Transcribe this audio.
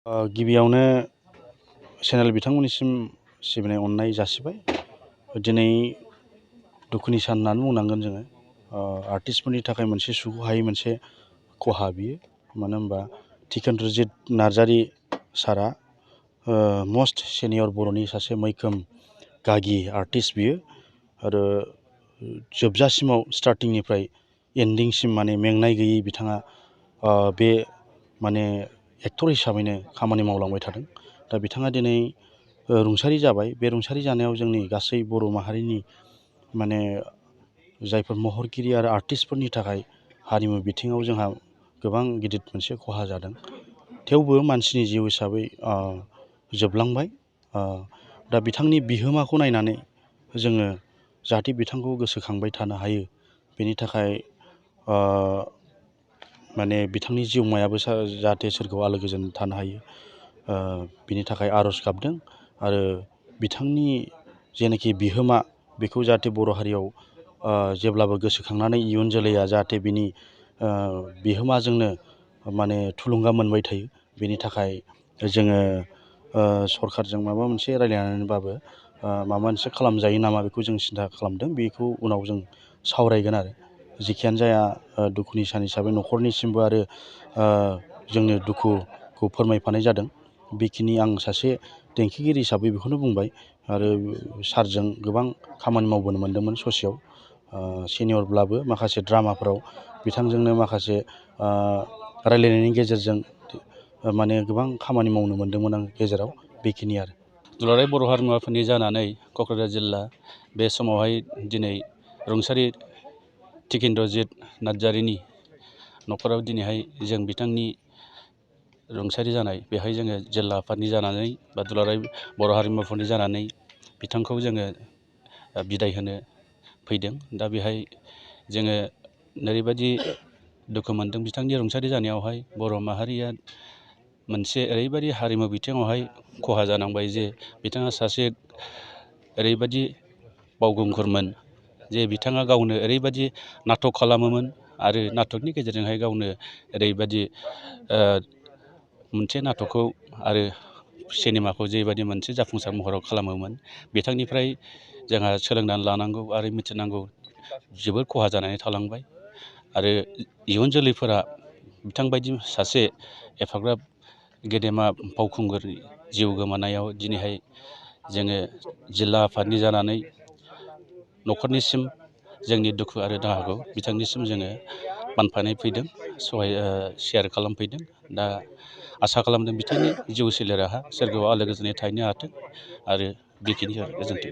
गिबियावनो चेनेल बिथांमोननिसिम सिबिनाय अननाय जासिबाय। दिनै दुखुनि सान होननानै बुंनांगोन जोङो। आर्टिस्टफोरनि थाखाय मोनसे सुख'हायै मोनसे खहा बियो। मानो होनबा टिकेन्द्रजित नार्जारि सारआ मस्ट सिनियर बर'नि सासे मैखोम गागि आर्टिस्ट बियो। आरो जोबजासिमाव स्टार्टिंनिफ्राय एन्डिंसिम माने मेंनाय गैयै बिथाङा बे माने एक्टर हिसाबैनो खामानि मावलांबाय थादों। दा बिथाङा दिनै रुंसारि जाबाय। बे रुंसारि जानायाव जोंनि गासै बर' माहारिनि माने जायफोर महरगिरि आरो आर्टिस्टफोरनि थाखाय हारिमु बिथिङाव जोंहा गोबां गिदिर मोनसे खहा जादों। थेवबो मानसिनि जिउ हिसाबै जोबलांबाय। दा बिथांनि बिहोमाखौ नायनानै जोङो जाहाथे बिथांखौ गोसोखांबाय थानो हायो, बेनि थाखाय माने बिथांनि जिउमायाबो जाहाथे सोरगोआव आलो गोजोन थानो हायो, बिनि थाखाय आर'ज गाबदों। आरो बिथांनि जेनाखि बिहोमा बेखौ जाहाथे बर' हारियाव जेब्लाबो गोसोखांनानै इयुन जोलैया जाहाथे बिनि बिहोमाजोंनो माने थुलुंगा मोनबाय थायो, बेनि थाखाय जोङो सरखारजों माबा मोनसे रायलायनानैबाबो माबा मोनसे खालामजायो नामा बेखौ जों सिन्था खालामदों। बेखौ उनाव जों सावरायगोन आरो जिखियानो जाया दुखुनि सान हिसाबै न'खरनिसिमबो आरो जोंनो दुखुखौ फोरमायफानाय जादों। बेखिनि आं सासे देंखोगिरि हिसाबै बेखौनो बुंबाय। आरो सारजों गोबां खामानि मावबोनो मोन्दोंमोन ससेयाव सिनियरब्लाबो माखासे ड्रामाफोराव बिथांजोंनो माखासे रायलायनायनि गेजेरजों माने गोबां खामानि मावनो मोन्दोंमोन आं गेजेराव। बेखिनि आरो दुलाराय बर' हारिमु आफादनि जानानै क'क्राझार जिल्ला बे समावहाय दिनै रुंसारि टिकेन्द्रजित नार्जारिनि न'खराव दिनैहाय जों बिथांनि रुंसारि जानाय बेहाय जोङो जिल्ला आफादनि जानानै बा दुलाराय बर' हारिमु आफादनि जानानै बिथांखौ जोङो बिदाय होनो फैदों। दा बेहाय जोङो ओरैबायदि दुखु मोनदों बिथांनि रुंसारि जानायावहाय बर' माहारिया मोनसे ओरैबायदि हारिमु बिथिङावहाय खहा जानांबाय जे बिथाङा सासे ओरैबायदि बावखुंगुरमोन जे बिथाङा गावनो ओरैबायदि नाटक खालामोमोन आरो नाटकनि गेजेरजोंहाय गावनो ओरैबायदि मोनसे नाटकखौ आरो सिनेमाखौ जेबायदि मोनसे जाफुंसार महराव खालामोमोन, बिथांनिफ्राय जोंहा सोलोंनानै लानांगौ आरो मिथिनांगौ जोबोर खहा जानानै थालांबाय। आरो इयुन जोलैफोरा बिथांबायदि सासे एफाग्राब गेदेमा फावखुंगुरनि जिउ गोमानायाव दिनैहाय जोङो जिल्ला आफादनि जानानै न'खरनिसिम जोंनि दुखु आरो दाहाखौ बिथांनिसिम जोङो बानफानाय फैदों, सेयार खालामफैदों। दा आसा खालामदों बिथांनि जिउ सोलेराहा सोरगोआव आलो गोजोनै थाहैनो हाथों। आरो बेखिनि गोजोन्थों।